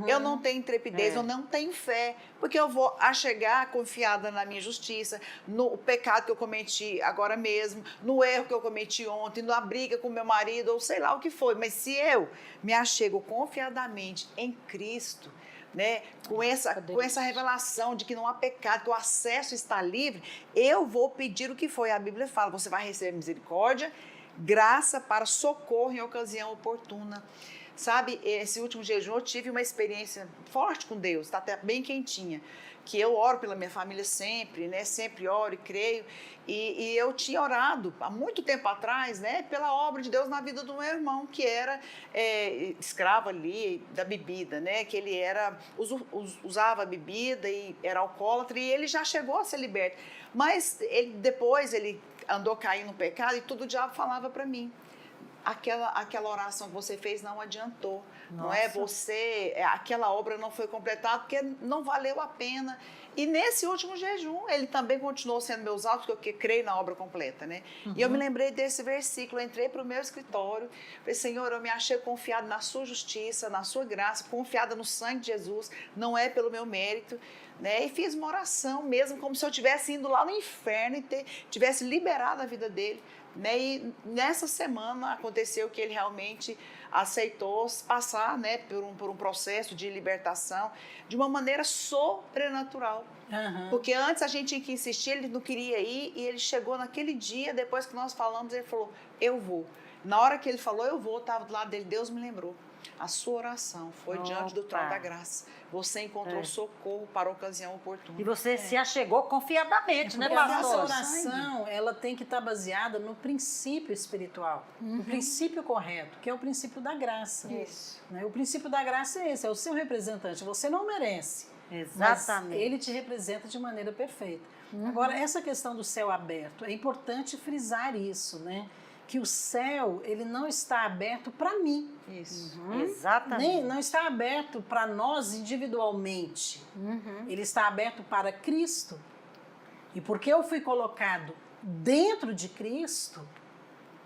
eu não tenho intrepidez, eu não tenho fé, porque eu vou achegar confiada na minha justiça, no pecado que eu cometi agora mesmo, no erro que eu cometi ontem, na briga com meu marido, ou sei lá o que foi. Mas se eu me achego confiadamente em Cristo, né, com essa revelação de que não há pecado, que o acesso está livre, eu vou pedir o que foi. A Bíblia fala: você vai receber misericórdia, graça para socorro em ocasião oportuna. Sabe, esse último jejum eu tive uma experiência forte com Deus, está até bem quentinha, que eu oro pela minha família sempre, né, sempre oro e creio, e eu tinha orado há muito tempo atrás, né, pela obra de Deus na vida do meu irmão, que era escravo ali da bebida, né, que ele usava bebida e era alcoólatra, e ele já chegou a ser liberto, mas depois ele andou caindo no pecado e tudo o diabo falava para mim: aquela oração que você fez não adiantou, não é? Aquela obra não foi completada porque não valeu a pena. E nesse último jejum, ele também continuou sendo meu usado, porque eu creio na obra completa, né? E eu me lembrei desse versículo, eu entrei para o meu escritório, falei: Senhor, eu me achei confiado na sua justiça, na sua graça, confiada no sangue de Jesus, não é pelo meu mérito, né? E fiz uma oração mesmo, como se eu estivesse indo lá no inferno e tivesse liberado a vida dele. Né? E nessa semana aconteceu que ele realmente aceitou passar, né, por um processo de libertação de uma maneira sobrenatural. Porque antes a gente tinha que insistir, ele não queria ir, e ele chegou naquele dia, depois que nós falamos, ele falou: eu vou. Na hora que ele falou eu vou, estava do lado dele, Deus me lembrou: a sua oração foi diante do trono da graça. Você encontrou socorro para a ocasião oportuna. E você se achegou confiadamente, né, Porque a nossa pastor? oração, ela tem que estar baseada no princípio espiritual, no princípio correto, que é o princípio da graça. Isso. Né? O princípio da graça é esse, é o seu representante. Você não merece, Exatamente. Mas ele te representa de maneira perfeita. Agora, essa questão do céu aberto, é importante frisar isso, né? Que o céu, ele não está aberto para mim. Isso. Exatamente. Não está aberto para nós individualmente. Ele está aberto para Cristo. E porque eu fui colocado dentro de Cristo,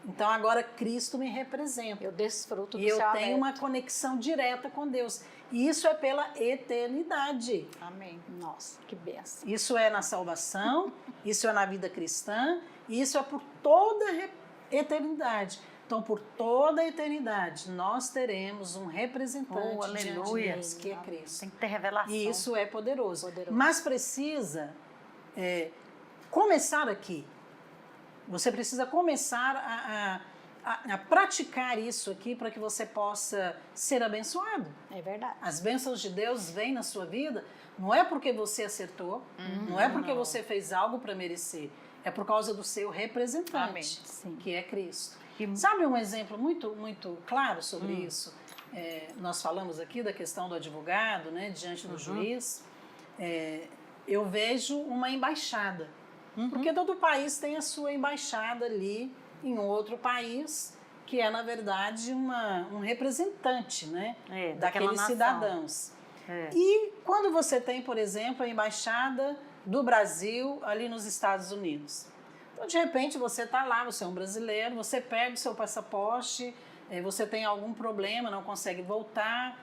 então agora Cristo me representa. Eu desfruto do E eu céu tenho aberto. uma conexão direta com Deus. E isso é pela eternidade. Amém. Nossa, que benção. Isso é na salvação, isso é na vida cristã, e isso é por toda a eternidade. Então, por toda a eternidade, nós teremos um representante Oh, diante de aleluia. Deus, que é Cristo. Tem que ter revelação. E isso é poderoso. Poderoso. Mas precisa começar aqui. Você precisa começar a praticar isso aqui para que você possa ser abençoado. É verdade. As bênçãos de Deus vêm na sua vida, não é porque você acertou, não é porque você fez algo para merecer, é por causa do seu representante, Amém. Sim. que é Cristo. E- Sabe um exemplo muito, muito claro sobre isso? Nós falamos aqui da questão do advogado, né, diante do juiz. Eu vejo uma embaixada, porque todo país tem a sua embaixada ali em outro país, que é, na verdade, um representante, né, daquela daqueles nação. cidadãos. É. E quando você tem, por exemplo, a embaixada do Brasil ali nos Estados Unidos. Então, de repente, você está lá, você é um brasileiro, você perde o seu passaporte, você tem algum problema, não consegue voltar.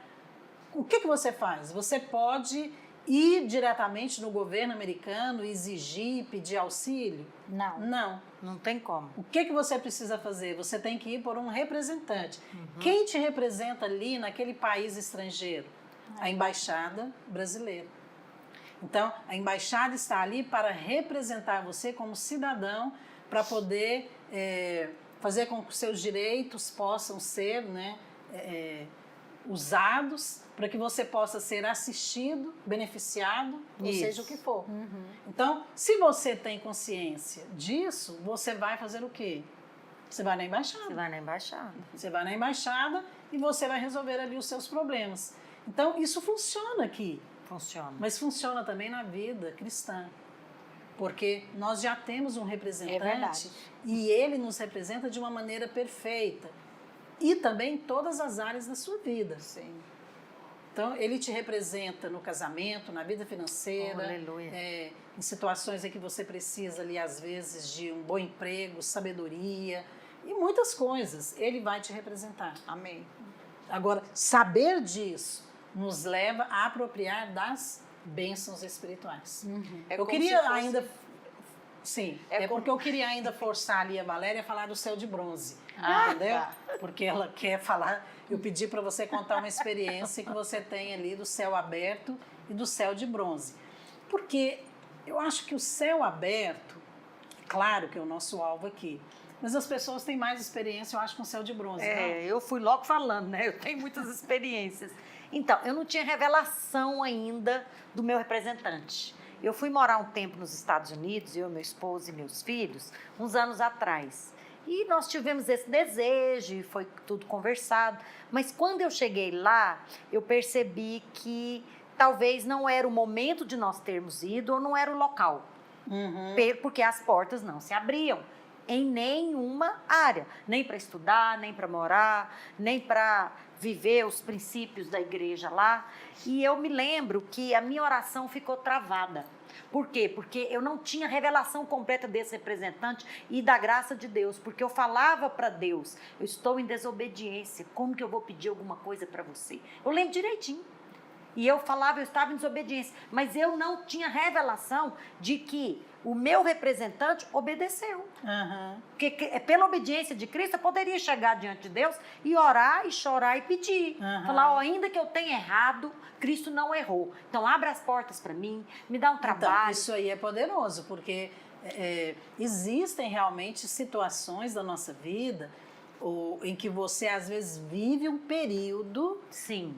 O que você faz? Você pode ir diretamente no governo americano, exigir, pedir auxílio? Não. Não. Não tem como. O que você precisa fazer? Você tem que ir por um representante. Quem te representa ali naquele país estrangeiro? A embaixada brasileira. Então, a embaixada está ali para representar você como cidadão, para poder fazer com que os seus direitos possam ser, né, usados, para que você possa ser assistido, beneficiado, ou Isso. seja o que for. Então, se você tem consciência disso, você vai fazer o quê? Você vai na embaixada. Você vai na embaixada. Você vai na embaixada e você vai resolver ali os seus problemas. Então, isso funciona aqui, Funciona. mas funciona também na vida cristã. Porque nós já temos um representante verdade. e ele nos representa de uma maneira perfeita. E também em todas as áreas da sua vida. Sim. Então, ele te representa no casamento, na vida financeira, Oh, aleluia. em situações em que você precisa ali, às vezes, de um bom emprego, sabedoria e muitas coisas. Ele vai te representar. Amém. Agora, saber disso nos leva a apropriar das bênçãos espirituais. É Eu como queria se fosse- ainda... Sim, É como- porque eu queria ainda forçar ali a Valéria a falar do céu de bronze, entendeu? tá. Porque ela quer falar, eu pedi para você contar uma experiência que você tem ali do céu aberto e do céu de bronze. Porque eu acho que o céu aberto, claro que é o nosso alvo aqui, mas as pessoas têm mais experiência, eu acho, com o céu de bronze, não? Eu fui logo falando, né? Eu tenho muitas experiências. Então, eu não tinha revelação ainda do meu representante. Eu fui morar um tempo nos Estados Unidos, eu, meu esposo e meus filhos, uns anos atrás. E nós tivemos esse desejo, e foi tudo conversado. Mas quando eu cheguei lá, eu percebi que talvez não era o momento de nós termos ido, ou não era o local. Porque as portas não se abriam em nenhuma área, nem para estudar, nem para morar, nem para viver os princípios da igreja lá. E eu me lembro que a minha oração ficou travada. Por quê? Porque eu não tinha revelação completa desse representante e da graça de Deus, porque eu falava para Deus, eu estou em desobediência, como que eu vou pedir alguma coisa para você? Eu lembro direitinho. E eu falava, eu estava em desobediência, mas eu não tinha revelação de que o meu representante obedeceu. Porque pela obediência de Cristo, eu poderia chegar diante de Deus e orar e chorar e pedir. Falar, ainda que eu tenha errado, Cristo não errou. Então, abra as portas para mim, me dá um Então, trabalho. isso aí é poderoso, porque existem realmente situações da nossa vida em que você, às vezes, vive um período Sim,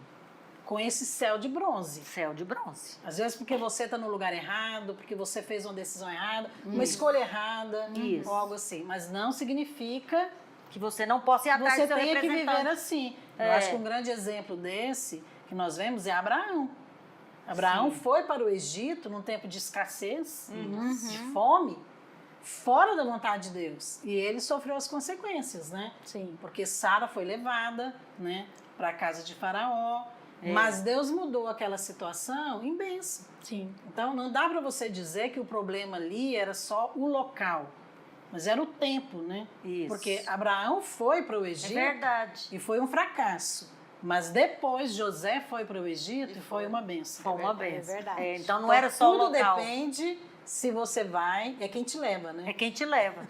com esse céu de bronze. céu de bronze. Às vezes porque você está no lugar errado, porque você fez uma decisão errada, uma escolha errada, Isso. ou algo assim. Mas não significa Que você não possa ir que atrás você do seu tenha que viver representante. assim. Eu É. acho que um grande exemplo desse que nós vemos é Abraão. Abraão Sim. foi para o Egito num tempo de escassez, Uhum. de fome, fora da vontade de Deus. E ele sofreu as consequências, né? Sim. Porque Sara foi levada, né, para a casa de Faraó. É. Mas Deus mudou aquela situação em bênção. Sim. Então não dá para você dizer que o problema ali era só o local, mas era o tempo, né? Isso. Porque Abraão foi para o É Egito verdade. e foi um fracasso. Mas depois José foi para o Egito e foi uma bênção. Foi uma É benção. verdade. Então não Então, era só o tudo local. depende se você vai, é quem te leva, né? É quem te leva.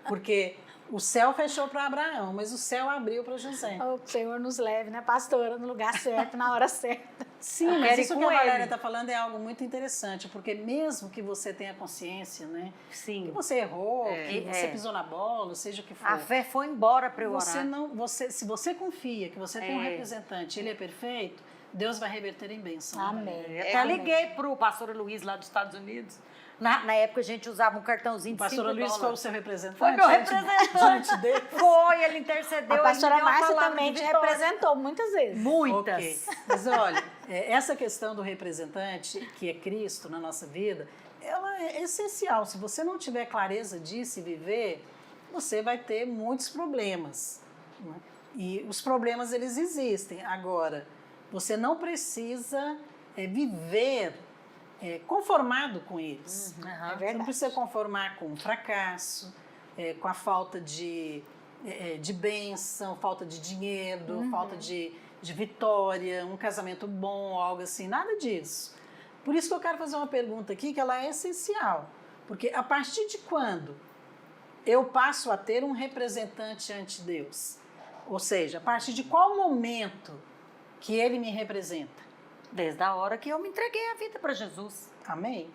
Porque o céu fechou para Abraão, mas o céu abriu para José. O Senhor nos leve, né, pastora, no lugar certo, na hora certa. Sim, Eu mas quero ir isso com que a Valéria ele. está falando é algo muito interessante, porque mesmo que você tenha consciência, né, que Sim. você errou, que você É. pisou na bola, seja o que for, A fé foi embora para eu você orar. não, se você confia que você tem um É. representante, ele é perfeito, Deus vai reverter em bênção. Amém. Eu até Amém. liguei pro pastor Luiz lá dos Estados Unidos. Na época a gente usava um cartãozinho O de pastor $5. Luiz foi o seu representante? Foi meu diante- representante. Diante dele? Foi, ele intercedeu. A pastora ele me deu uma Márcia palavra também de te vitória. representou muitas vezes. Muitas. Ok. Mas olha, essa questão do representante, que é Cristo na nossa vida, ela é essencial. Se você não tiver clareza disso e viver, você vai ter muitos problemas, né? E os problemas, eles existem. Agora, você não precisa viver conformado com eles. Aham. É Você não verdade. precisa conformar com o fracasso, com a falta de bênção, falta de dinheiro, falta de vitória, um casamento bom, algo assim, nada disso. Por isso que eu quero fazer uma pergunta aqui que ela é essencial. Porque a partir de quando eu passo a ter um representante ante Deus? Ou seja, a partir de qual momento que ele me representa? Desde a hora que eu me entreguei a vida para Jesus. Amém?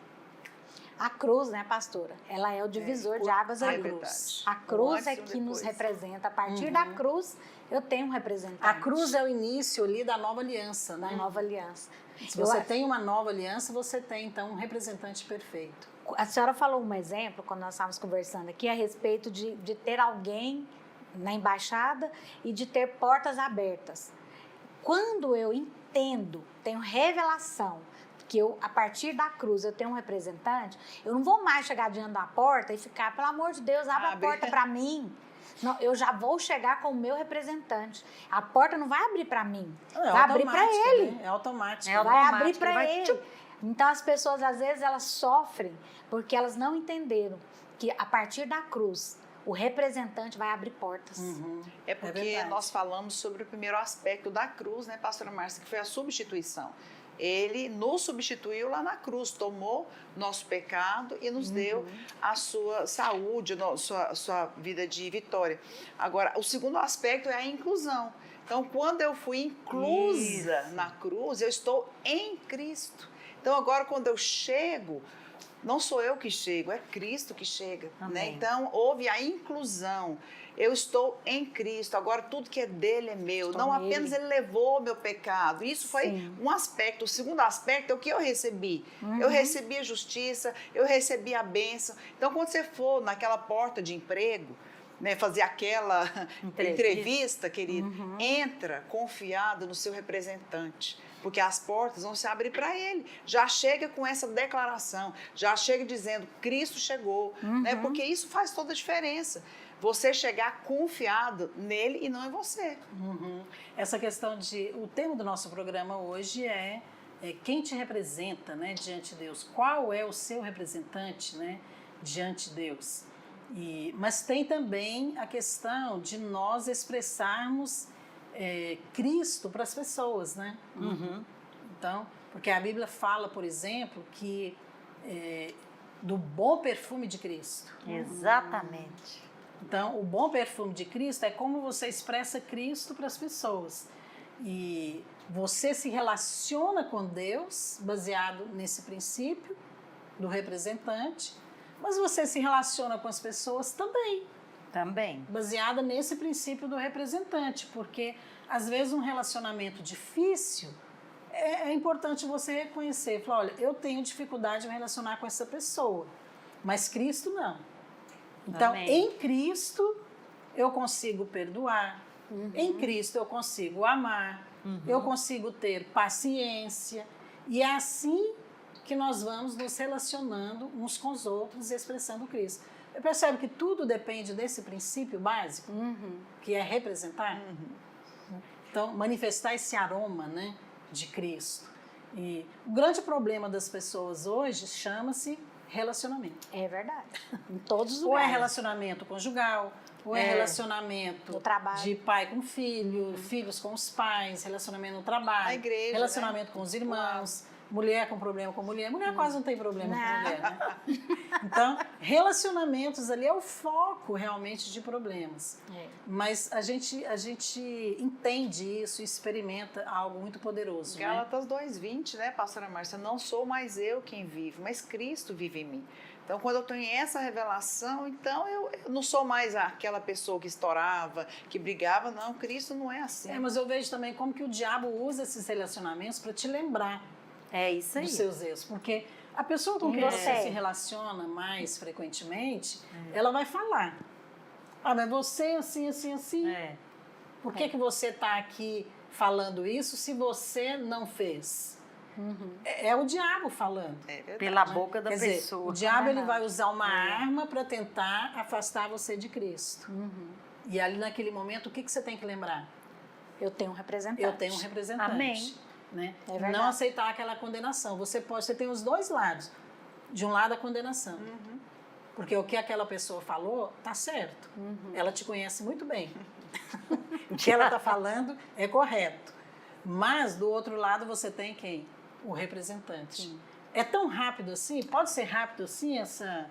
A cruz, né, pastora? Ela é o divisor de águas É ali. verdade. A cruz é Antes e que nos depois. representa. A partir da cruz, eu tenho um representante. A cruz é o início ali da nova aliança, da né? nova aliança. Se Eu você acho- tem uma nova aliança, você tem então um representante perfeito. A senhora falou um exemplo, quando nós estávamos conversando aqui, a respeito de ter alguém na embaixada e de ter portas abertas. Quando eu entendo, tenho revelação, que eu, a partir da cruz, eu tenho um representante, eu não vou mais chegar diante da porta e ficar, pelo amor de Deus, abre Abre. a porta para mim. Não, eu já vou chegar com o meu representante. A porta não vai abrir para mim, vai abrir para automático, ele. né? É automático. É Vai abrir automático, para vai ele. tchup. Então as pessoas às vezes elas sofrem porque elas não entenderam que a partir da cruz o representante vai abrir portas. É porque verdade. nós falamos sobre o primeiro aspecto da cruz, né, pastora Márcia, que foi a substituição. Ele nos substituiu lá na cruz, tomou nosso pecado e nos deu a sua saúde, sua vida de vitória. Agora, o segundo aspecto é a inclusão. Então, quando eu fui inclusa na cruz, eu estou em Cristo. Então, agora, quando eu chego, não sou eu que chego, é Cristo que chega. Né? Amém. Então, houve a inclusão. Eu estou em Cristo, agora tudo que é dele é meu. Estou Não nele. apenas ele levou o meu pecado. Isso foi Sim. um aspecto. O segundo aspecto é o que eu recebi. Eu recebi a justiça, eu recebi a bênção. Então, quando você for naquela porta de emprego, né, fazer aquela entrevista, querido, entra confiado no seu representante, porque as portas vão se abrir para ele. Já chega com essa declaração, já chega dizendo, Cristo chegou, né, porque isso faz toda a diferença. Você chegar confiado nele e não em você. Essa questão de... O tema do nosso programa hoje é quem te representa, né, diante de Deus. Qual é o seu representante, né, diante de Deus? Mas tem também a questão de nós expressarmos Cristo para as pessoas, né? Então, porque a Bíblia fala, por exemplo, que do bom perfume de Cristo. Exatamente. Então, o bom perfume de Cristo é como você expressa Cristo para as pessoas. E você se relaciona com Deus baseado nesse princípio do representante, mas você se relaciona com as pessoas também, Também. baseada nesse princípio do representante, porque às vezes um relacionamento difícil é importante você reconhecer, falar, olha, eu tenho dificuldade de me relacionar com essa pessoa, mas Cristo não. Então, Amém. em Cristo eu consigo perdoar, em Cristo eu consigo amar, eu consigo ter paciência, E é assim que nós vamos nos relacionando uns com os outros e expressando Cristo. Você percebe que tudo depende desse princípio básico, que é representar? Então, manifestar esse aroma, né, de Cristo. E o grande problema das pessoas hoje chama-se relacionamento. É verdade. Em todos os Ou é lugares. relacionamento conjugal, ou é relacionamento No trabalho. de pai com filho, filhos com os pais, relacionamento no trabalho, Na igreja, relacionamento com os irmãos, mulher com problema com mulher. Mulher quase não tem problema com mulher, né? Então, relacionamentos ali é o foco realmente de problemas. É. Mas a gente entende isso e experimenta algo muito poderoso. Né? Gálatas 2:20, né, pastora Márcia? Não sou mais eu quem vivo, mas Cristo vive em mim. Então, quando eu tenho essa revelação, então eu não sou mais aquela pessoa que estourava, que brigava. Não, Cristo não é assim. Mas eu vejo também como que o diabo usa esses relacionamentos para te lembrar É isso aí. dos seus erros. Porque a pessoa com quem você se relaciona mais frequentemente, ela vai falar. Ah, mas você assim, assim, assim. Por que você está aqui falando isso se você não fez? É o diabo falando. É verdade. Pela boca da Quer dizer, pessoa. o diabo ele vai usar uma arma para tentar afastar você de Cristo. E ali naquele momento, o que você tem que lembrar? Eu tenho um representante. Eu tenho um representante. Amém. Né? É verdade. Não aceitar aquela condenação. Você tem os dois lados. De um lado a condenação. Porque o que aquela pessoa falou está certo. Ela te conhece muito bem. O que ela está falando é correto. Mas do outro lado você tem quem? O representante. Sim. É tão rápido assim? Pode ser rápido assim essa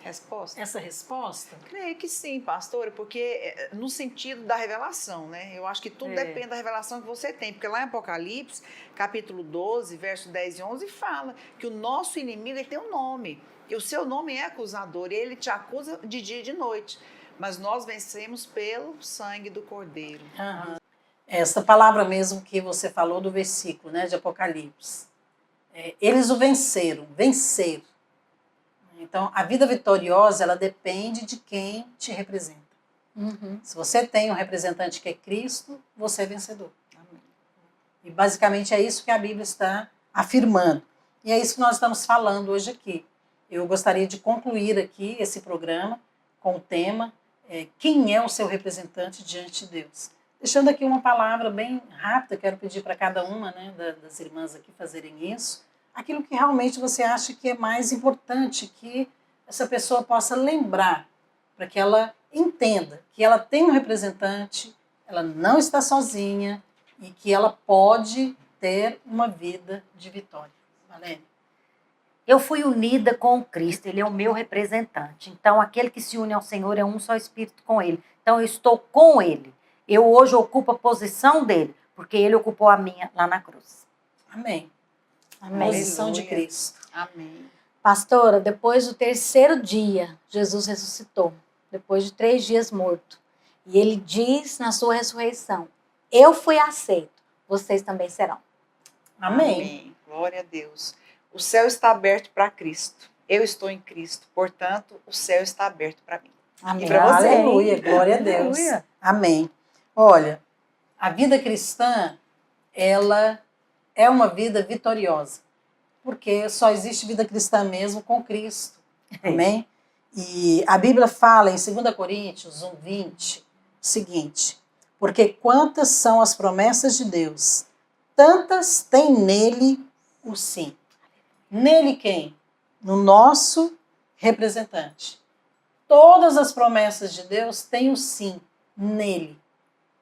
resposta? Creio que sim, pastora, porque no sentido da revelação, né? Eu acho que tudo depende da revelação que você tem, porque lá em Apocalipse, capítulo 12, verso 10 e 11, fala que o nosso inimigo ele tem um nome, e o seu nome é acusador, e ele te acusa de dia e de noite, mas nós vencemos pelo sangue do Cordeiro. Essa palavra mesmo que você falou do versículo, né, de Apocalipse. Eles o venceram. Então, a vida vitoriosa, ela depende de quem te representa. Se você tem um representante que é Cristo, você é vencedor. E basicamente é isso que a Bíblia está afirmando. E é isso que nós estamos falando hoje aqui. Eu gostaria de concluir aqui esse programa com o tema quem é o seu representante diante de Deus. Deixando aqui uma palavra bem rápida, quero pedir para cada uma, né, das irmãs aqui fazerem isso, aquilo que realmente você acha que é mais importante que essa pessoa possa lembrar, para que ela entenda que ela tem um representante, ela não está sozinha e que ela pode ter uma vida de vitória. Valene? Eu fui unida com Cristo, Ele é o meu representante. Então, aquele que se une ao Senhor é um só espírito com Ele. Então, eu estou com Ele. Eu hoje ocupo a posição dele, porque Ele ocupou a minha lá na cruz. Amém. Amém. Posição de Aleluia. Cristo. Amém. Pastora, depois do 3º dia, Jesus ressuscitou. Depois de 3 dias morto. E ele diz na sua ressurreição, eu fui aceito, vocês também serão. Amém. Glória a Deus. O céu está aberto para Cristo. Eu estou em Cristo. Portanto, o céu está aberto para mim. Amém. E pra você? Aleluia, glória a Deus. Aleluia. Amém. Olha, a vida cristã, ela é uma vida vitoriosa, porque só existe vida cristã mesmo com Cristo. Amém? E a Bíblia fala em 2 Coríntios 1:20 o seguinte, porque quantas são as promessas de Deus, tantas tem nele o sim. Nele quem? No nosso representante. Todas as promessas de Deus têm o sim nele,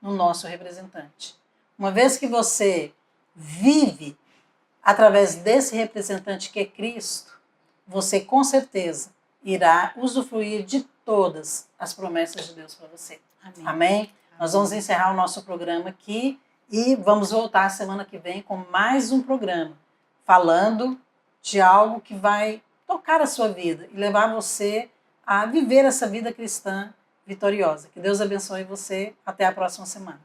no nosso representante. Uma vez que você vive através desse representante que é Cristo, você com certeza irá usufruir de todas as promessas de Deus para você. Amém. Amém? Nós vamos encerrar o nosso programa aqui e vamos voltar semana que vem com mais um programa, falando de algo que vai tocar a sua vida e levar você a viver essa vida cristã vitoriosa. Que Deus abençoe você. Até a próxima semana.